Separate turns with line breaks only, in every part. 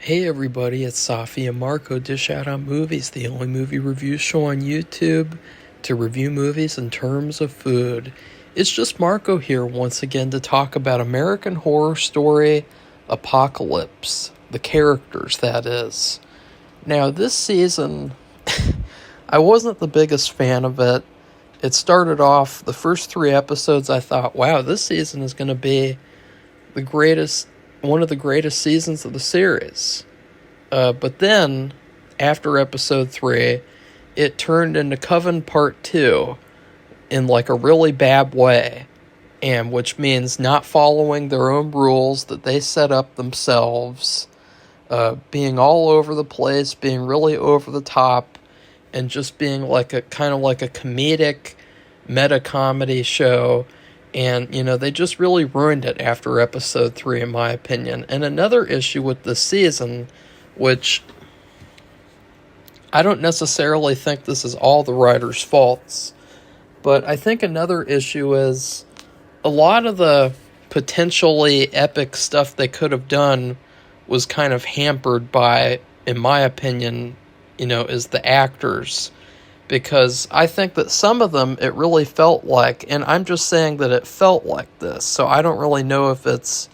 Hey everybody, it's Safi and Marco Dish Out on Movies, the only movie review show on YouTube to review movies in terms of food. It's just Marco here once again to talk about American Horror Story Apocalypse, the characters, that is. Now, this season, I wasn't the biggest fan of it. It started off, the first 3 episodes, I thought, wow, this season is going to be one of the greatest seasons of the series. But then, after episode 3, it turned into Coven Part 2 in like a really bad way, and which means not following their own rules that they set up themselves, being all over the place, being really over the top, and just being like a kind of like a comedic meta-comedy show. And, they just really ruined it after episode 3, in my opinion. And another issue with this season, which I don't necessarily think this is all the writers' faults, but I think another issue is a lot of the potentially epic stuff they could have done was kind of hampered by, in my opinion, is the actors. Because I think that some of them, it really felt like, and I'm just saying that it felt like this, so I don't really know if it's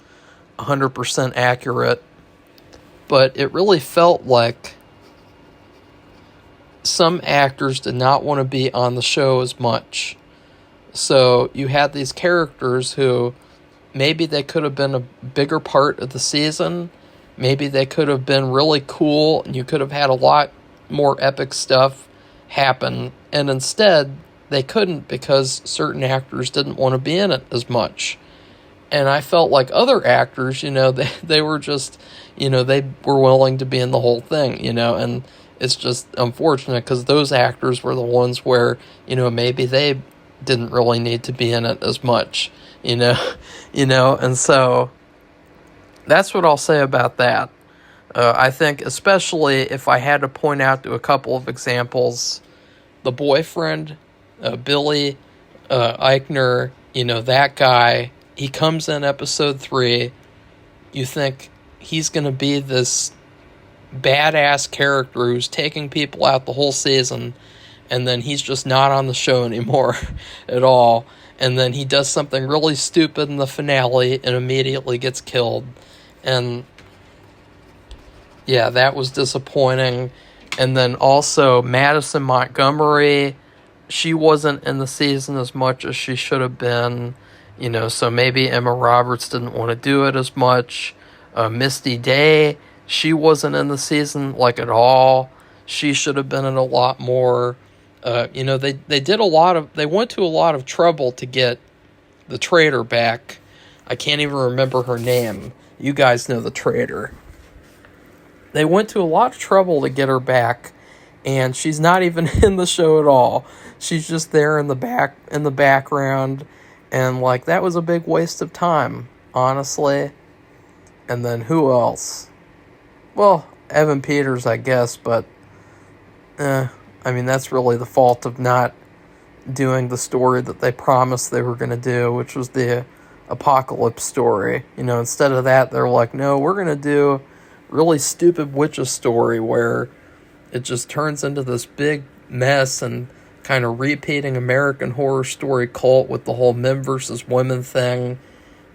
100% accurate, but it really felt like some actors did not want to be on the show as much. So you had these characters who maybe they could have been a bigger part of the season, maybe they could have been really cool, and you could have had a lot more epic stuff happen, and instead they couldn't because certain actors didn't want to be in it as much. And I felt like other actors, they were just, they were willing to be in the whole thing, and it's just unfortunate because those actors were the ones where, maybe they didn't really need to be in it as much, and so that's what I'll say about that. I think especially if I had to point out to a couple of examples, the boyfriend, Billy Eichner, that guy, he comes in episode 3, you think he's going to be this badass character who's taking people out the whole season, and then he's just not on the show anymore at all, and then he does something really stupid in the finale and immediately gets killed, and yeah, that was disappointing. And then also Madison Montgomery, she wasn't in the season as much as she should have been, so maybe Emma Roberts didn't want to do it as much. Misty Day, she wasn't in the season like at all. She should have been in a lot more. They went to a lot of trouble to get the traitor back. I can't even remember her name. You guys know the traitor. They went to a lot of trouble to get her back, and she's not even in the show at all. She's just there in the background, and that was a big waste of time, honestly. And then who else? Well, Evan Peters, I guess, but that's really the fault of not doing the story that they promised they were going to do, which was the apocalypse story. Instead of that, they're like, no, we're going to do really stupid witches story where it just turns into this big mess and kind of repeating American Horror Story cult with the whole men versus women thing.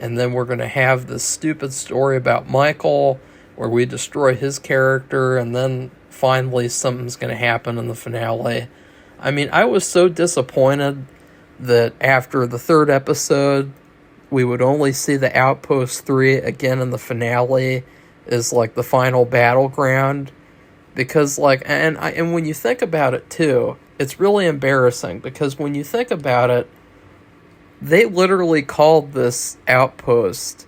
And then we're going to have this stupid story about Michael where we destroy his character, and then finally something's going to happen in the finale. I was so disappointed that after the 3rd episode we would only see the Outpost 3 again in the finale is the final battleground, because and when you think about it too, it's really embarrassing, because when you think about it, they literally called this Outpost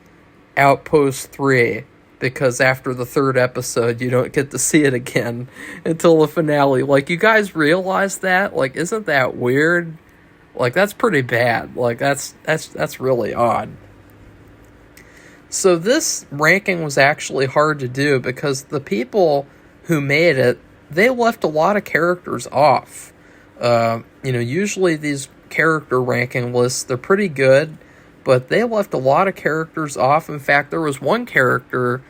3 because after the 3rd episode you don't get to see it again until the finale. You guys realize that? Isn't that weird? That's pretty bad. That's really odd. So this ranking was actually hard to do because the people who made it, they left a lot of characters off. Usually these character ranking lists, they're pretty good, but they left a lot of characters off. In fact, there was one character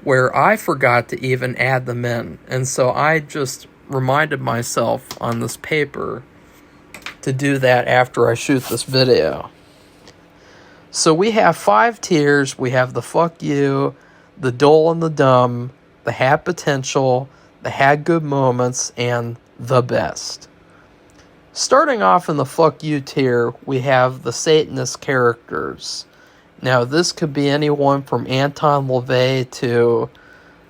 where I forgot to even add them in. And so I just reminded myself on this paper to do that after I shoot this video. So we have 5 tiers. We have the fuck you, the dull and the dumb, the had potential, the had good moments, and the best. Starting off in the fuck you tier, we have the Satanist characters. Now, this could be anyone from Anton LaVey to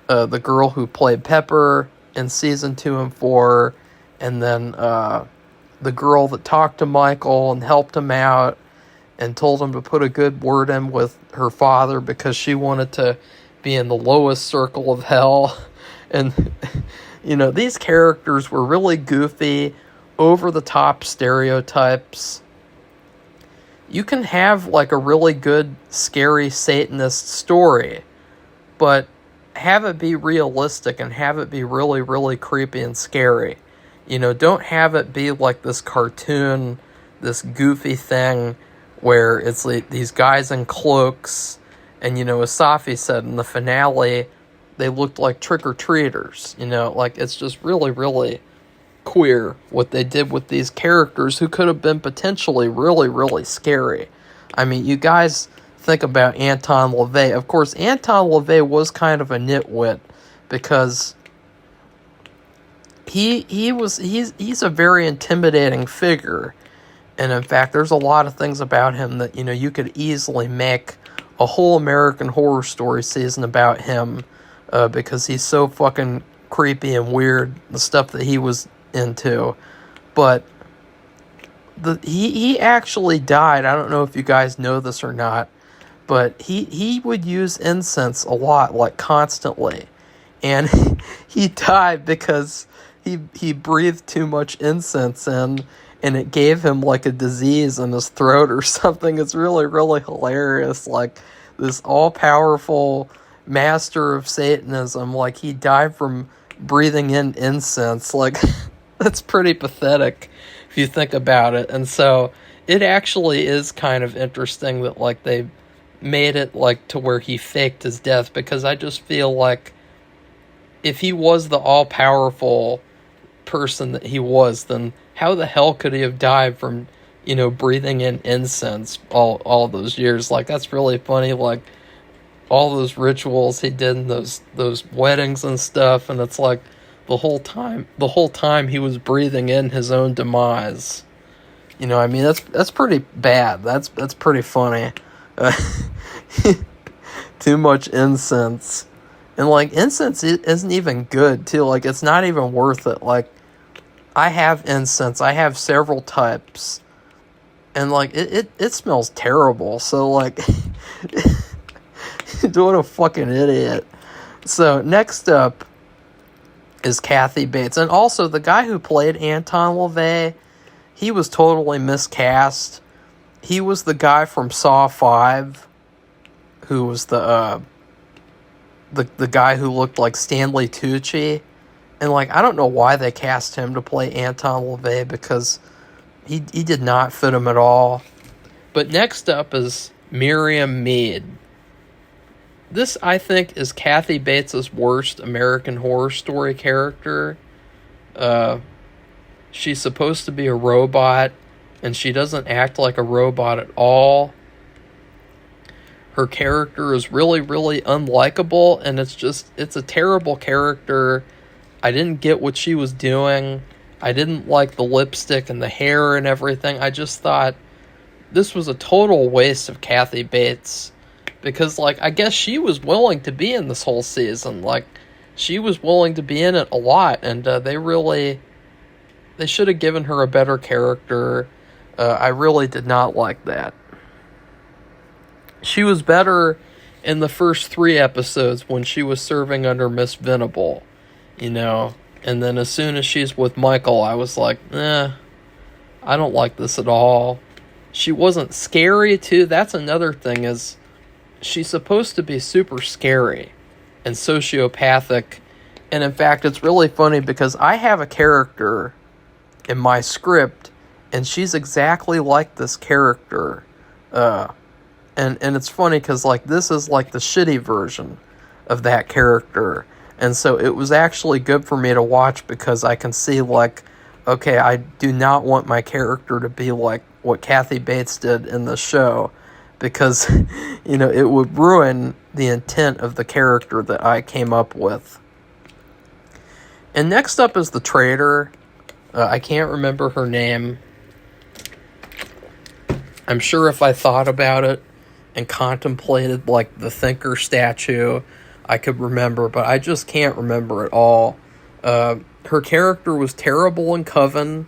the girl who played Pepper in season 2 and 4, and then the girl that talked to Michael and helped him out and told him to put a good word in with her father because she wanted to be in the lowest circle of hell. And, these characters were really goofy, over-the-top stereotypes. You can have, like, a really good, scary Satanist story, but have it be realistic and have it be really, really creepy and scary. Don't have it be like this cartoon, this goofy thing where it's like these guys in cloaks, and, as Safi said in the finale, they looked like trick-or-treaters, it's just really, really queer what they did with these characters who could have been potentially really, really scary. I mean, you guys think about Anton LaVey. Of course, Anton LaVey was kind of a nitwit because he's a very intimidating figure. And in fact, there's a lot of things about him that, you could easily make a whole American Horror Story season about him because he's so fucking creepy and weird, the stuff that he was into. But he actually died. I don't know if you guys know this or not, but he would use incense a lot, like constantly. And he died because he breathed too much incense in, and it gave him like a disease in his throat or something. It's really, really hilarious. Like this all-powerful master of Satanism, like he died from breathing in incense. Like that's pretty pathetic if you think about it. And so it actually is kind of interesting that like they made it like to where he faked his death, because I just feel like if he was the all-powerful person that he was, then how the hell could he have died from, breathing in incense all those years? Like, that's really funny. Like, all those rituals he did in those weddings and stuff, and it's like the whole time he was breathing in his own demise. That's pretty bad. That's pretty funny. Too much incense. And, like, incense isn't even good, too. Like, it's not even worth it. Like, I have incense. I have several types. And, like, it smells terrible. So, like, what a fucking idiot. So, next up is Kathy Bates. And also, the guy who played Anton LaVey, he was totally miscast. He was the guy from Saw 5, who was the guy who looked like Stanley Tucci. And, like, I don't know why they cast him to play Anton LaVey, because he did not fit him at all. But next up is Miriam Mead. This, I think, is Kathy Bates' worst American Horror Story character. She's supposed to be a robot, and she doesn't act like a robot at all. Her character is really, really unlikable, and it's a terrible character. I didn't get what she was doing. I didn't like the lipstick and the hair and everything. I just thought this was a total waste of Kathy Bates. Because, like, I guess she was willing to be in this whole season. Like, she was willing to be in it a lot, and they should have given her a better character. I really did not like that. She was better in the first 3 episodes when she was serving under Miss Venable, and then as soon as she's with Michael, I was like, I don't like this at all. She wasn't scary, too. That's another thing, is she's supposed to be super scary and sociopathic. And in fact, it's really funny because I have a character in my script, and she's exactly like this character. And it's funny because, like, this is like the shitty version of that character. And so it was actually good for me to watch because I can see, like, okay, I do not want my character to be like what Kathy Bates did in the show, because, you know, it would ruin the intent of the character that I came up with. And next up is the traitor. I can't remember her name. I'm sure if I thought about it and contemplated, like, the Thinker statue, I could remember, but I just can't remember at all. Her character was terrible in Coven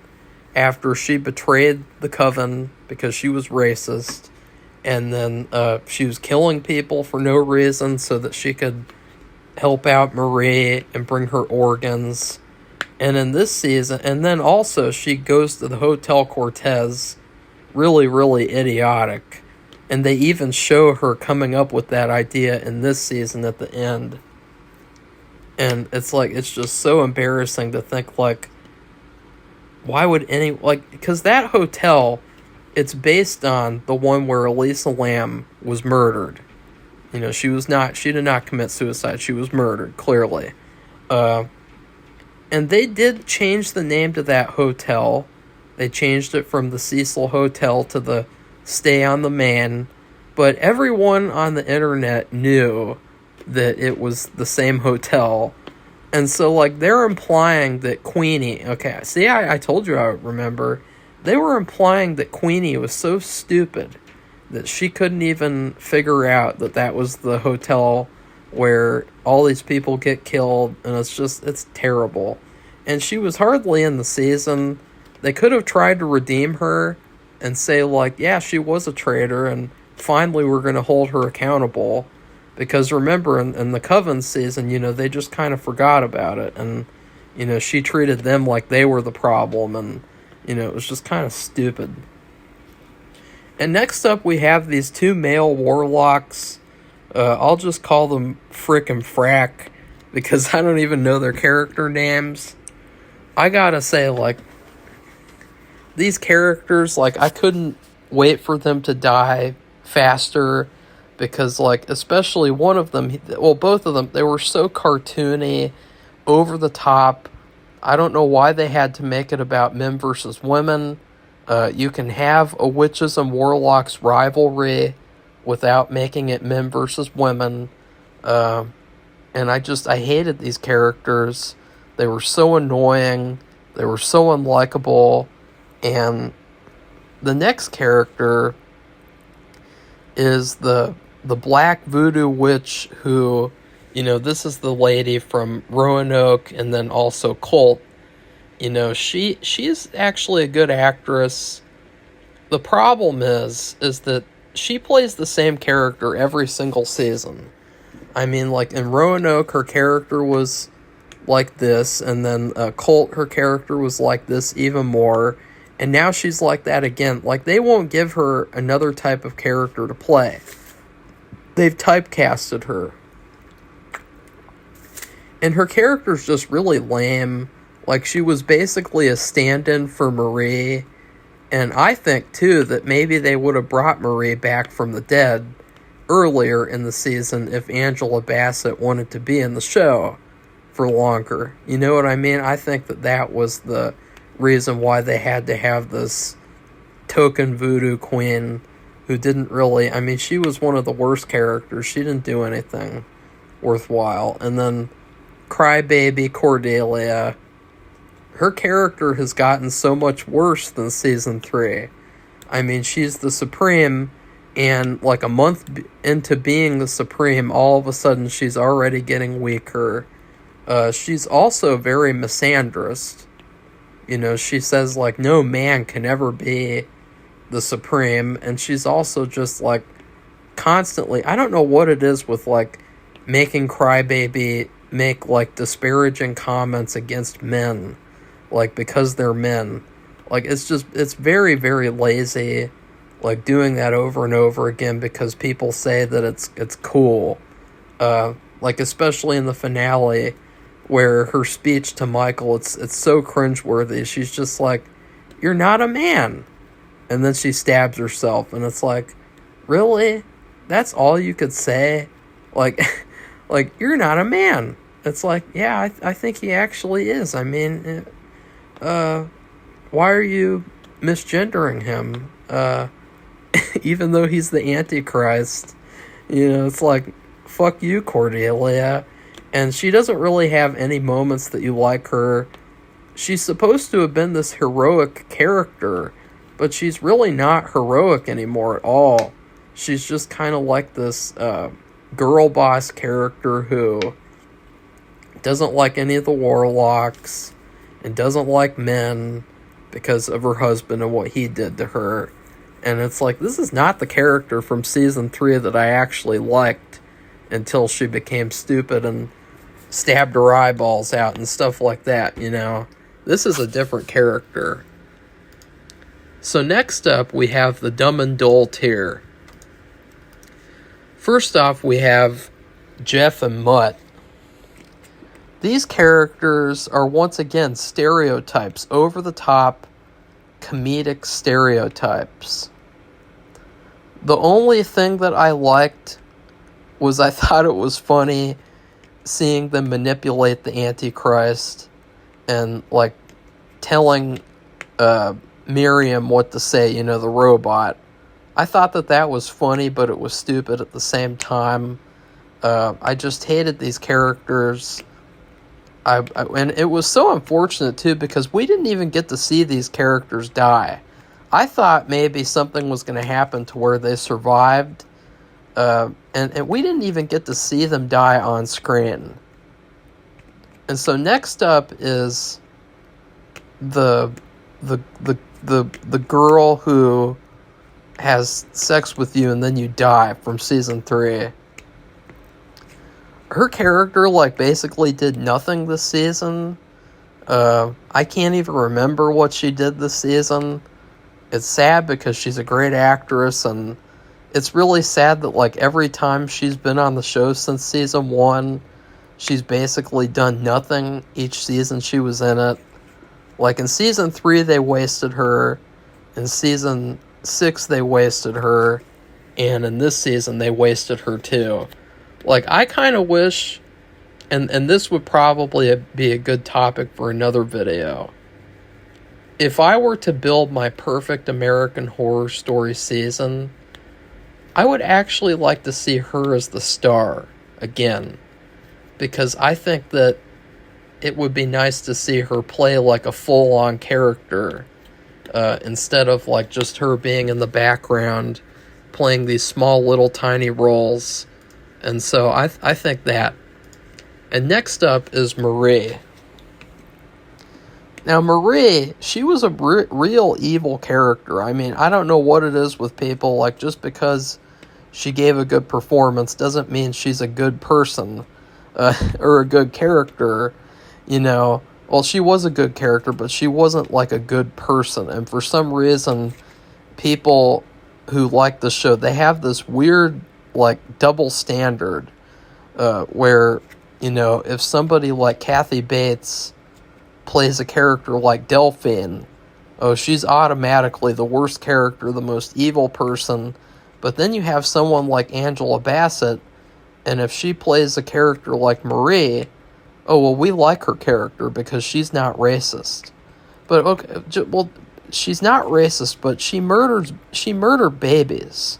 after she betrayed the Coven because she was racist, and then she was killing people for no reason so that she could help out Marie and bring her organs. And in this season, and then also she goes to the Hotel Cortez, really, really idiotic. And they even show her coming up with that idea in this season at the end. And it's like, it's just so embarrassing to think, like, why would any, like, because that hotel, it's based on the one where Elisa Lam was murdered. You know, she did not commit suicide. She was murdered, clearly. And they did change the name to that hotel. They changed it from the Cecil Hotel to the Stay on the Man. But everyone on the internet knew that it was the same hotel. And so, like, they're implying that Queenie... Okay, see, I told you I would remember. They were implying that Queenie was so stupid that she couldn't even figure out that that was the hotel where all these people get killed, and it's terrible. And she was hardly in the season. They could have tried to redeem her and say, like, yeah, she was a traitor, and finally we're going to hold her accountable. Because remember, in the Coven season, you know, they just kind of forgot about it, and, you know, she treated them like they were the problem, and, you know, it was just kind of stupid. And next up, we have these two male warlocks. I'll just call them Frick and Frack, because I don't even know their character names. I gotta say, like, these characters, like, I couldn't wait for them to die faster, because, like, especially one of them, well, both of them, they were so cartoony, over the top. I don't know why they had to make it about men versus women. You can have a witches and warlocks rivalry without making it men versus women. And I hated these characters. They were so annoying. They were so unlikable. And the next character is the Black Voodoo Witch who, you know, this is the lady from Roanoke and then also Cult. You know, she's actually a good actress. The problem is that she plays the same character every single season. I mean, like, in Roanoke, her character was like this, and then Cult, her character was like this even more, and now she's like that again. Like, they won't give her another type of character to play. They've typecasted her. And her character's just really lame. Like, she was basically a stand-in for Marie. And I think, too, that maybe they would have brought Marie back from the dead earlier in the season if Angela Bassett wanted to be in the show for longer. You know what I mean? I think that was the reason why they had to have this token voodoo queen who didn't really... I mean, she was one of the worst characters. She didn't do anything worthwhile. And then Crybaby Cordelia... Her character has gotten so much worse than season 3. I mean, she's the Supreme, and like a month into being the Supreme, all of a sudden she's already getting weaker. She's also very misandrist. You know, she says, like, no man can ever be the Supreme, and she's also just, like, constantly... I don't know what it is with, like, making Crybaby make, like, disparaging comments against men. Like, because they're men. Like, it's very, very lazy, like, doing that over and over again because people say that it's cool. Like, especially in the finale, where her speech to Michael, it's so cringeworthy. She's just like, you're not a man. And then she stabs herself, and it's like, really? That's all you could say? Like, Like, you're not a man. It's like, yeah, I think he actually is. I mean, why are you misgendering him? Even though he's the Antichrist, it's like, fuck you, Cordelia. And she doesn't really have any moments that you like her. She's supposed to have been this heroic character, but she's really not heroic anymore at all. She's just kind of like this girl boss character who doesn't like any of the warlocks and doesn't like men because of her husband and what he did to her. And it's like, this is not the character from season 3 that I actually liked until she became stupid and stabbed her eyeballs out and stuff like that, This is a different character. So next up, we have the dumb and dull tier. First off, we have Jeff and Mutt. These characters are once again stereotypes, over-the-top comedic stereotypes. The only thing that I liked was I thought it was funny seeing them manipulate the Antichrist and, like, telling Miriam what to say, the robot. I thought that was funny, but it was stupid at the same time. I just hated these characters. And it was so unfortunate, too, because we didn't even get to see these characters die. I thought maybe something was going to happen to where they survived, and we didn't even get to see them die on screen. And so next up is the girl who has sex with you and then you die from season 3. Her character, basically did nothing this season. I can't even remember what she did this season. It's sad because she's a great actress, and it's really sad that, every time she's been on the show since season 1, she's basically done nothing each season she was in it. In season 3, they wasted her. In season 6, they wasted her. And in this season, they wasted her, too. I kind of wish, and this would probably be a good topic for another video. If I were to build my perfect American Horror Story season, I would actually like to see her as the star again. Because I think that it would be nice to see her play a full-on character instead of just her being in the background playing these small little tiny roles. And so I think that. And next up is Marie. Now, Marie, she was a real evil character. I mean, I don't know what it is with people. Just because she gave a good performance doesn't mean she's a good person or a good character, Well, she was a good character, but she wasn't, a good person. And for some reason, people who like the show, they have this weird, double standard where, if somebody like Kathy Bates plays a character like Delphine, she's automatically the worst character, the most evil person. But then you have someone like Angela Bassett, and if she plays a character like Marie, we like her character because she's not racist. But, okay, she's not racist, but she murdered babies.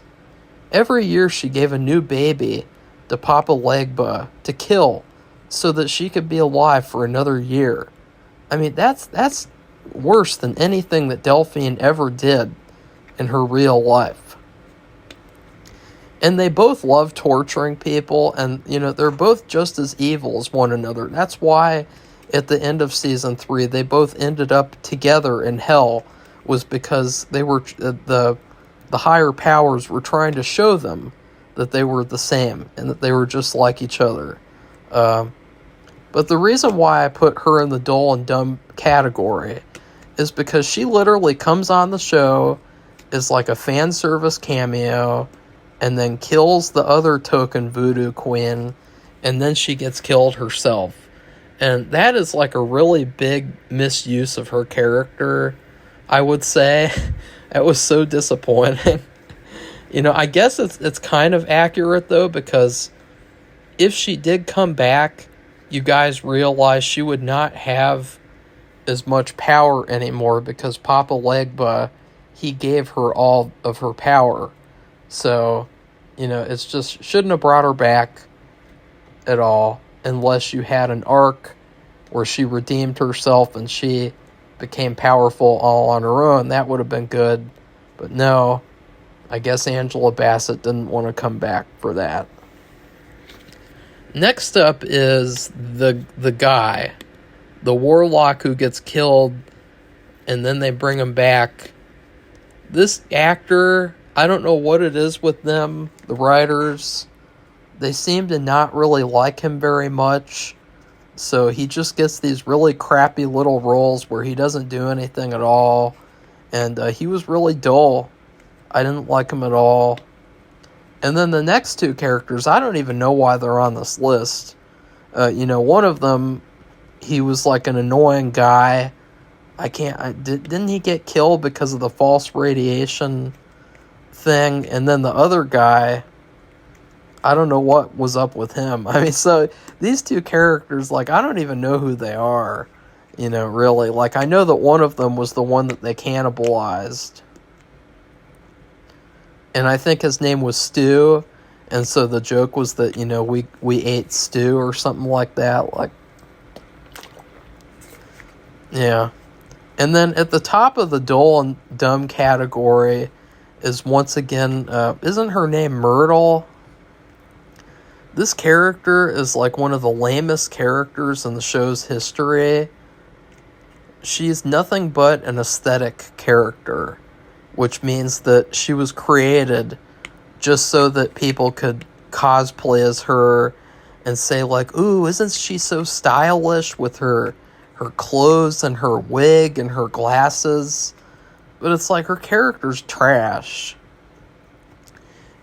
Every year she gave a new baby to Papa Legba to kill so that she could be alive for another year. I mean, that's worse than anything that Delphine ever did in her real life. And they both love torturing people, and, they're both just as evil as one another. That's why at the end of season 3, they both ended up together in hell, was because they were the higher powers were trying to show them that they were the same and that they were just like each other. But the reason why I put her in the dull and dumb category is because she literally comes on the show, is a fan service cameo, and then kills the other token voodoo queen, and then she gets killed herself. And that is a really big misuse of her character, I would say. It was so disappointing. I guess it's kind of accurate, though, because if she did come back, you guys realize she would not have as much power anymore because Papa Legba, he gave her all of her power. So, it's just, shouldn't have brought her back at all unless you had an arc where she redeemed herself and she became powerful all on her own. That would have been good. But no, I guess Angela Bassett didn't want to come back for that. Next up is the guy, the warlock who gets killed, and then they bring him back. This actor, I don't know what it is with them, the writers. They seem to not really like him very much. So he just gets these really crappy little roles where he doesn't do anything at all. And he was really dull. I didn't like him at all. And then the next two characters, I don't even know why they're on this list. One of them, he was like an annoying guy. Didn't he get killed because of the false radiation thing? And then the other guy, I don't know what was up with him. I mean, so these two characters, like, I don't even know who they are, really. Like, I know that one of them was the one that they cannibalized. And I think his name was Stu. And so the joke was that, we ate stew or something like that. Like, yeah. And then at the top of the dull and dumb category is once again, isn't her name Myrtle? This character is like one of the lamest characters in the show's history. She's nothing but an aesthetic character, which means that she was created just so that people could cosplay as her and say like, ooh, isn't she so stylish with her clothes and her wig and her glasses? But it's like her character's trash.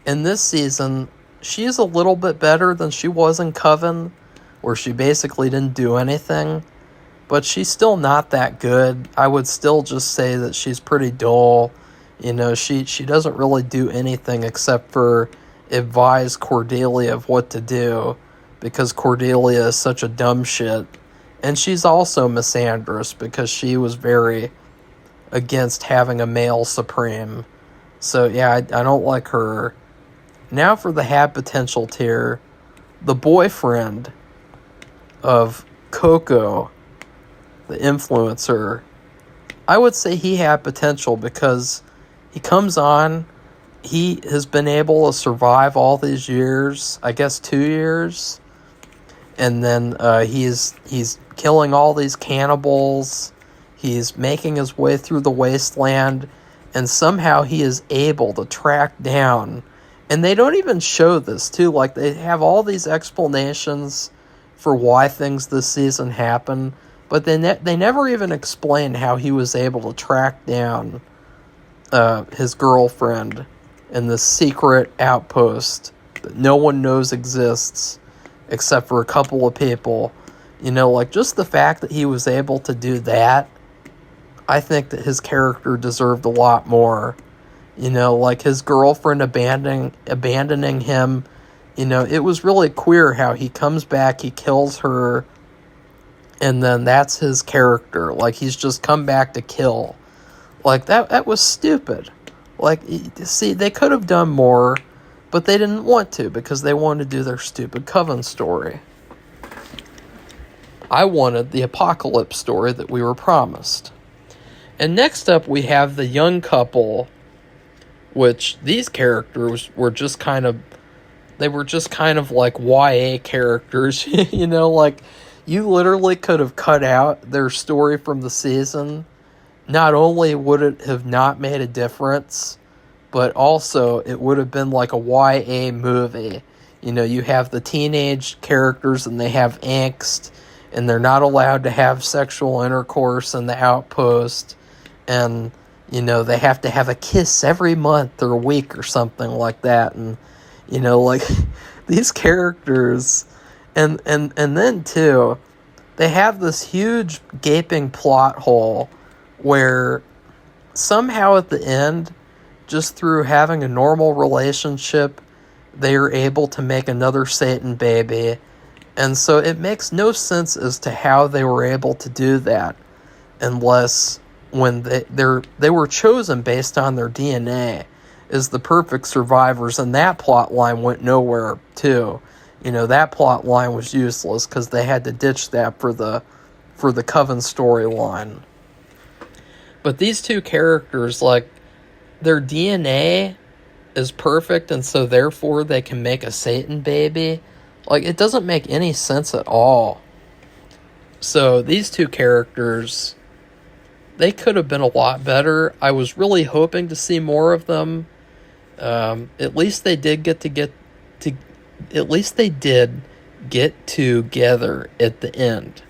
In this season, she's a little bit better than she was in Coven, where she basically didn't do anything. But she's still not that good. I would still just say that she's pretty dull. She doesn't really do anything except for advise Cordelia of what to do, because Cordelia is such a dumb shit. And she's also misandrous because she was very against having a male supreme. So yeah, I don't like her. Now for the had potential tier, the boyfriend of Coco, the influencer. I would say he had potential because he comes on, he has been able to survive all these years, I guess 2 years, and then he's killing all these cannibals, he's making his way through the wasteland, and somehow he is able to track down, and they don't even show this too, like they have all these explanations for why things this season happen, but they never even explain how he was able to track down his girlfriend in this secret outpost that no one knows exists except for a couple of people. Like just the fact that he was able to do that, I think that his character deserved a lot more. Like his girlfriend abandoning him, it was really queer how he comes back, he kills her, and then that's his character. Like, he's just come back to kill. Like, that was stupid. Like, see, they could have done more, but they didn't want to because they wanted to do their stupid Coven story. I wanted the apocalypse story that we were promised. And next up, we have the young couple, which these characters were just kind of like YA characters, like, you literally could have cut out their story from the season. Not only would it have not made a difference, but also it would have been like a YA movie. You have the teenage characters and they have angst, and they're not allowed to have sexual intercourse in the outpost, and, they have to have a kiss every month or a week or something like that, and, like, these characters, and then, too, they have this huge gaping plot hole where somehow at the end, just through having a normal relationship, they are able to make another Satan baby. And so it makes no sense as to how they were able to do that, unless when they were chosen based on their DNA as the perfect survivors, and that plot line went nowhere too. That plot line was useless because they had to ditch that for the Coven storyline. But these two characters, like, their DNA is perfect, and so therefore they can make a Satan baby. Like, it doesn't make any sense at all. So these two characters, they could have been a lot better. I was really hoping to see more of them. At least they did get together at the end.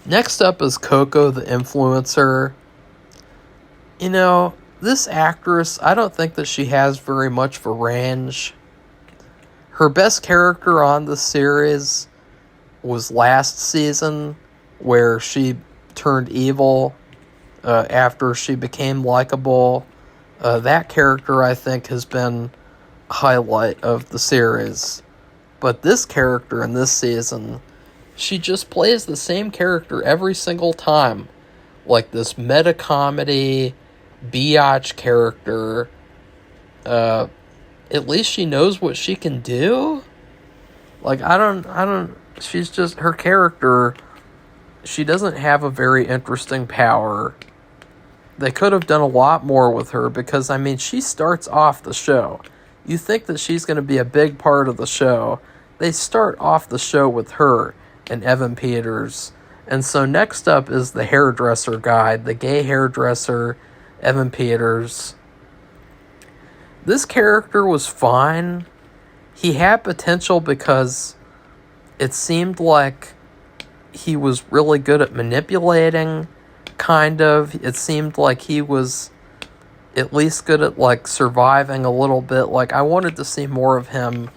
Next up is Coco the Influencer. This actress, I don't think that she has very much of a range. Her best character on the series was last season, where she turned evil after she became likable. That character, I think, has been a highlight of the series. But this character in this season, she just plays the same character every single time. Like this meta-comedy, biatch character. At least she knows what she can do. Like, she's just, her character, she doesn't have a very interesting power. They could have done a lot more with her because, she starts off the show. You think that she's going to be a big part of the show. They start off the show with her and Evan Peters. And so next up is the hairdresser guy, the gay hairdresser, Evan Peters. This character was fine. He had potential because it seemed like he was really good at manipulating, kind of. It seemed like he was at least good at, like, surviving a little bit. Like, I wanted to see more of him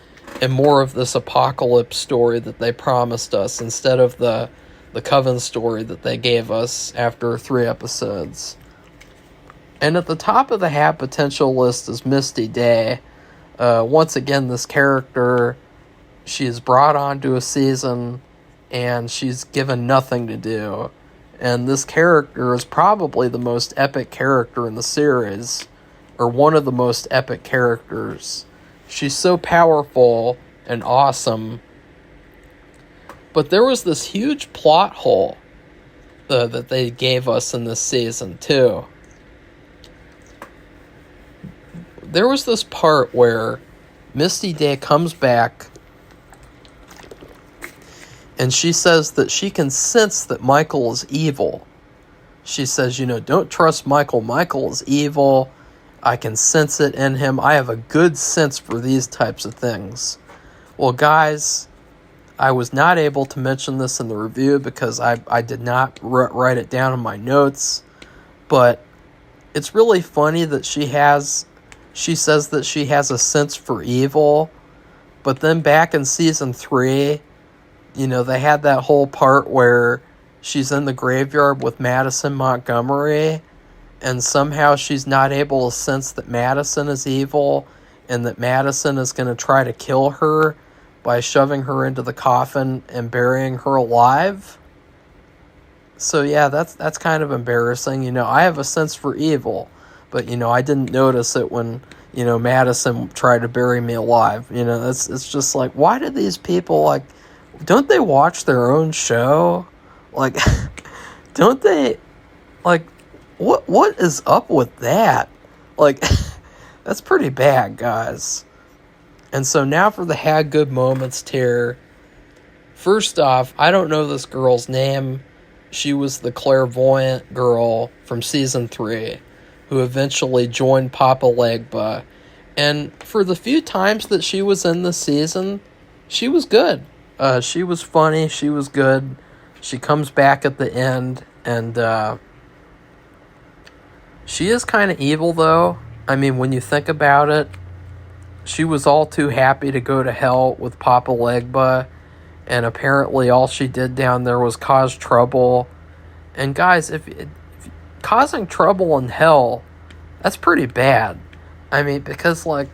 and more of this apocalypse story that they promised us instead of the Coven story that they gave us after 3 episodes. And at the top of the had potential list is Misty Day. Once again, this character, she is brought onto a season and she's given nothing to do. And this character is probably the most epic character in the series, or one of the most epic characters. She's so powerful and awesome. But there was this huge plot hole that they gave us in this season, too. There was this part where Misty Day comes back and she says that she can sense that Michael is evil. She says, don't trust Michael. Michael is evil. I can sense it in him. I have a good sense for these types of things. Well, guys, I was not able to mention this in the review because I did not write it down in my notes. But it's really funny that she says that she has a sense for evil. But then back in season 3, they had that whole part where she's in the graveyard with Madison Montgomery, and somehow she's not able to sense that Madison is evil and that Madison is going to try to kill her by shoving her into the coffin and burying her alive. So yeah, that's kind of embarrassing. I have a sense for evil, but I didn't notice it when Madison tried to bury me alive. It's just like, why do these people, like, don't they watch their own show? Like, don't they, like, what is up with that? Like, that's pretty bad, guys. And so now for the had good moments tier. First off, I don't know this girl's name. She was the clairvoyant girl from season 3 who eventually joined Papa Legba. And for the few times that she was in this season, she was good. She was funny. She was good. She comes back at the end, and she is kind of evil, though. When you think about it, she was all too happy to go to hell with Papa Legba, and apparently all she did down there was cause trouble. And guys, if causing trouble in hell, that's pretty bad. Because, like,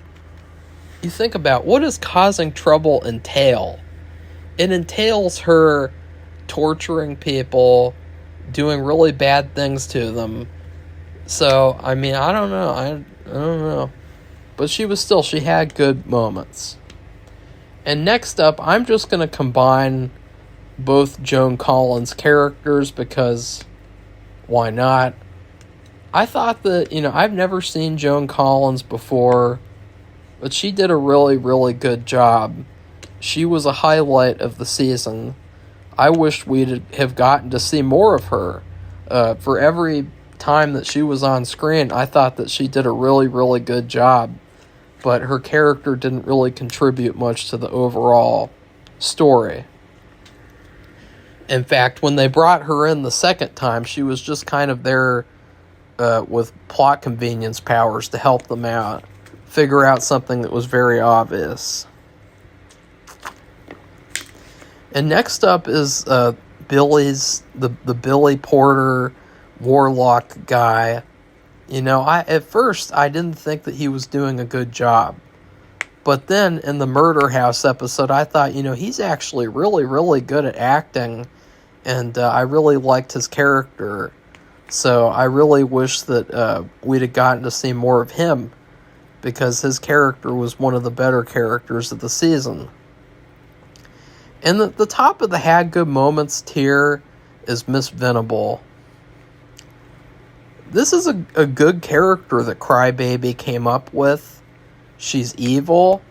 you think about, what does causing trouble entail? It entails her torturing people, doing really bad things to them. So, I mean, I don't know. I don't know. But she had good moments. And next up, I'm just going to combine both Joan Collins' characters because why not? I thought that, I've never seen Joan Collins before, but she did a really, really good job. She was a highlight of the season. I wish we'd have gotten to see more of her. For every time that she was on screen, I thought that she did a really, really good job. But her character didn't really contribute much to the overall story. In fact, when they brought her in the second time, she was just kind of there with plot convenience powers to help them out, figure out something that was very obvious. And next up is Billy's the Billy Porter warlock guy. At first I didn't think that he was doing a good job. But then in the Murder House episode, I thought, he's actually really, really good at acting. And I really liked his character. So I really wish that we'd have gotten to see more of him. Because his character was one of the better characters of the season. And the top of the had good moments tier is Miss Venable. This is a good character that Crybaby came up with. She's evil.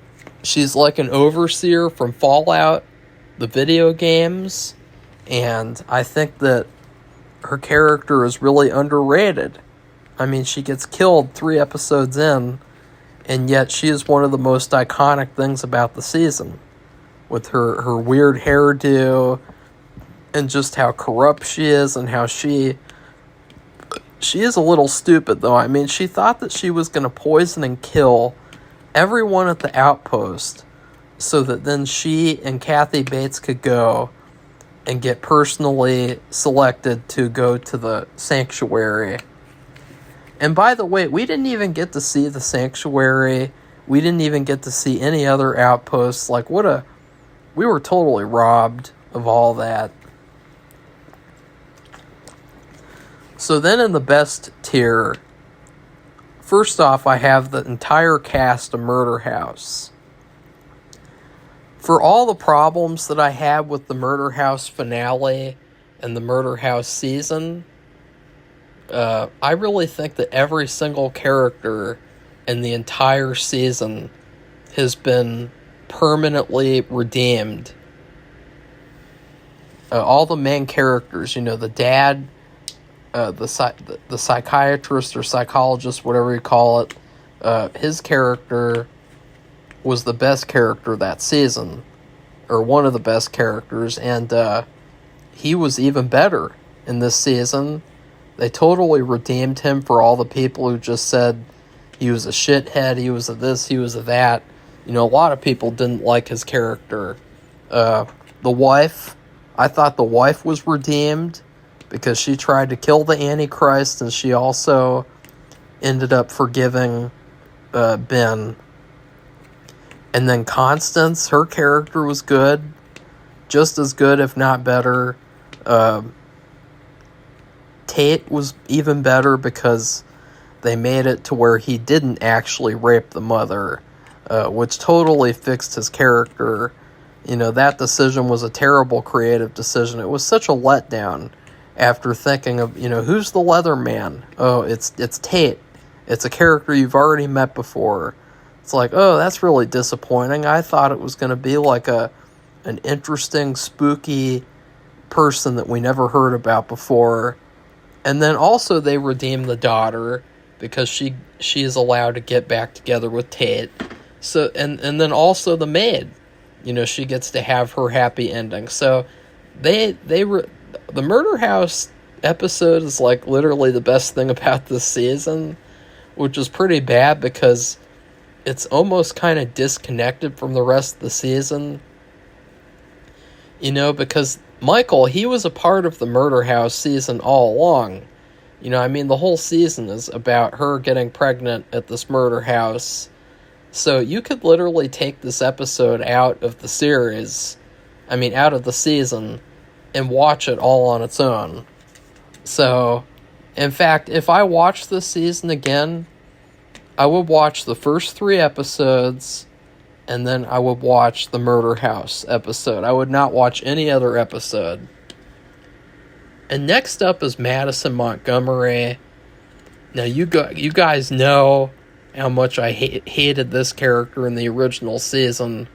She's like an overseer from Fallout, the video games. And I think that her character is really underrated. I mean, she gets killed 3 episodes in, and yet she is one of the most iconic things about the season. With her weird hairdo, and just how corrupt she is, and how she is a little stupid, though. I mean, she thought that she was going to poison and kill everyone at the outpost so that then she and Kathy Bates could go and get personally selected to go to the sanctuary. And by the way, we didn't even get to see the sanctuary. We didn't even get to see any other outposts. We were totally robbed of all that. So then in the best tier, first off, I have the entire cast of Murder House. For all the problems that I had with the Murder House finale and the Murder House season, I really think that every single character in the entire season has been permanently redeemed. All the main characters, the dad, the psychiatrist or psychologist, whatever you call it, his character was the best character that season, or one of the best characters, and he was even better in this season. They totally redeemed him for all the people who just said he was a shithead, he was a this, he was a that. A lot of people didn't like his character. The wife, I thought the wife was redeemed because she tried to kill the Antichrist, and she also ended up forgiving Ben. And then Constance, her character was good. Just as good, if not better. Tate was even better because they made it to where he didn't actually rape the mother, which totally fixed his character. That decision was a terrible creative decision. It was such a letdown after thinking of, who's the leather man? Oh, it's Tate. It's a character you've already met before. It's like, oh, that's really disappointing. I thought it was going to be like an interesting, spooky person that we never heard about before. And then also they redeemed the daughter because she is allowed to get back together with Tate. So and then also the maid, she gets to have her happy ending. So the Murder House episode is like literally the best thing about this season, which is pretty bad because it's almost kind of disconnected from the rest of the season. Because Michael, he was a part of the Murder House season all along. The whole season is about her getting pregnant at this murder house. So you could literally take this episode out of the series, out of the season, and watch it all on its own. So, in fact, if I watched this season again, I would watch the first 3 episodes, and then I would watch the Murder House episode. I would not watch any other episode. And next up is Madison Montgomery. Now, you guys know how much I hated this character in the original season.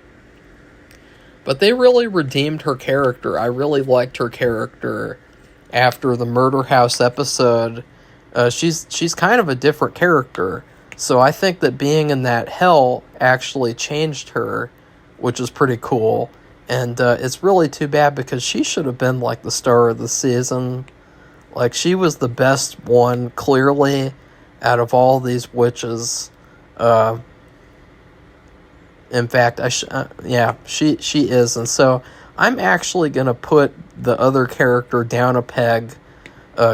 But they really redeemed her character. I really liked her character after the Murder House episode. She's kind of a different character. So I think that being in that hell actually changed her, which is pretty cool. And it's really too bad because she should have been like the star of the season. Like, she was the best one, clearly, out of all these witches. In fact, she is. And so I'm actually going to put the other character down a peg.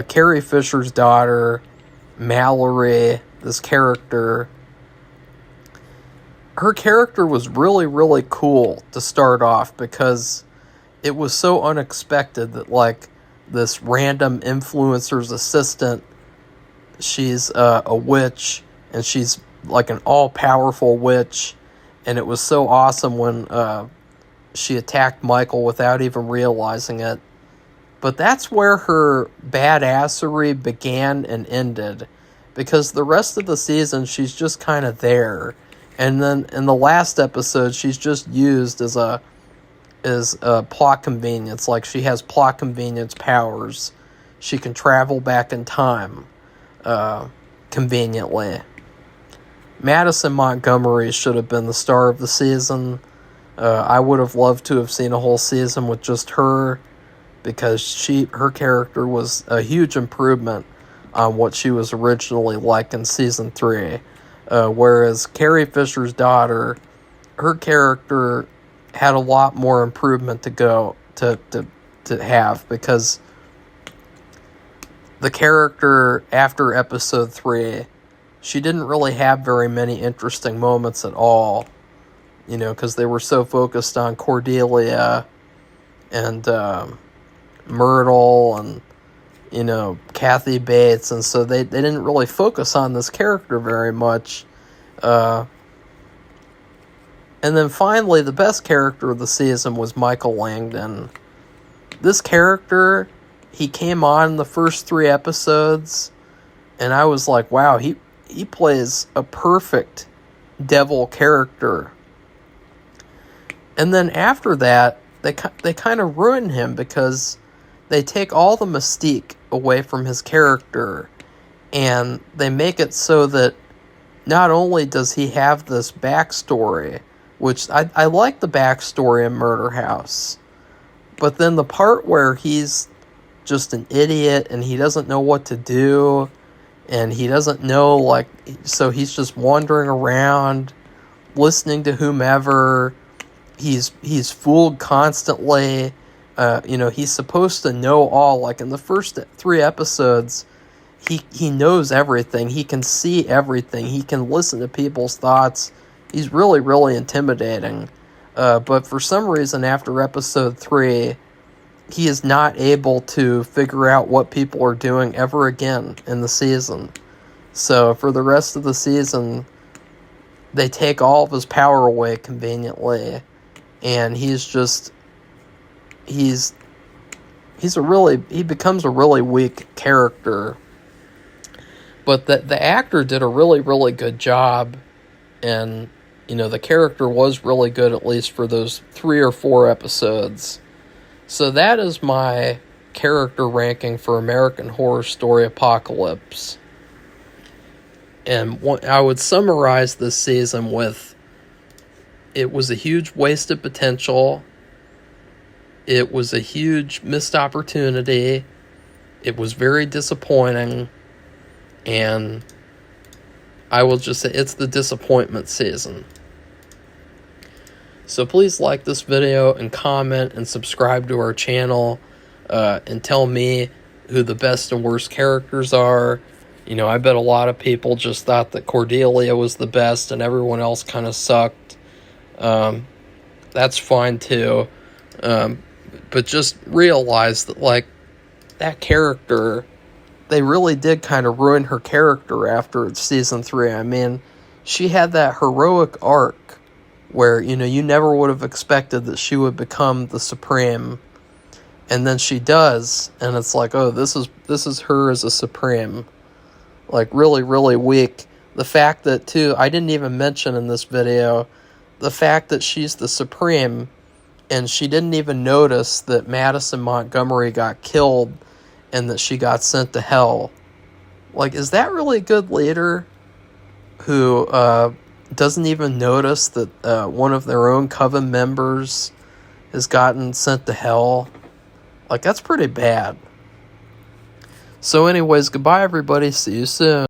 Carrie Fisher's daughter, Mallory, this character. Her character was really, really cool to start off because it was so unexpected that, like, this random influencer's assistant, she's a witch, and she's like an all-powerful witch, and it was so awesome when she attacked Michael without even realizing it. But that's where her badassery began and ended, because the rest of the season she's just kind of there, and then in the last episode she's just used as a plot convenience. Like, she has plot convenience powers. She can travel back in time conveniently. Madison Montgomery should have been the star of the season. I would have loved to have seen a whole season with just her, because her character was a huge improvement on what she was originally like in season 3. Whereas Carrie Fisher's daughter, her character had a lot more improvement to go to have, because the character after episode 3, she didn't really have very many interesting moments at all, because they were so focused on Cordelia and Myrtle and Kathy Bates, and so they didn't really focus on this character very much. And then finally, the best character of the season was Michael Langdon. This character, he came on the first 3 episodes, and I was like, wow, he plays a perfect devil character. And then after that, they kind of ruin him, because they take all the mystique away from his character, and they make it so that not only does he have this backstory, which I like the backstory in Murder House, but then the part where he's just an idiot and he doesn't know what to do, and he doesn't know, so he's just wandering around, listening to whomever. He's fooled constantly. He's supposed to know all. Like, in the first 3 episodes, he knows everything. He can see everything. He can listen to people's thoughts. He's really, really intimidating. But for some reason, after episode 3, he is not able to figure out what people are doing ever again in the season. So for the rest of the season, they take all of his power away conveniently, and he becomes a really weak character. But the actor did a really, really good job, and the character was really good, at least for those 3 or 4 episodes. So that is my character ranking for American Horror Story Apocalypse. And I would summarize this season with, it was a huge waste of potential. It was a huge missed opportunity. It was very disappointing. And I will just say it's the disappointment season. So please like this video and comment and subscribe to our channel, and tell me who the best and worst characters are. You know, I bet a lot of people just thought that Cordelia was the best and everyone else kind of sucked. That's fine too. But just realize that, like, that character, they really did kind of ruin her character after season 3. I mean, she had that heroic arc where, you know, you never would have expected that she would become the Supreme, and then she does, and it's like, oh, this is her as a Supreme. Like, really, really weak. The fact that, too, I didn't even mention in this video, the fact that she's the Supreme, and she didn't even notice that Madison Montgomery got killed and that she got sent to hell. Like, is that really a good leader who doesn't even notice that one of their own coven members has gotten sent to hell? Like, that's pretty bad. So anyways, goodbye everybody. See you soon.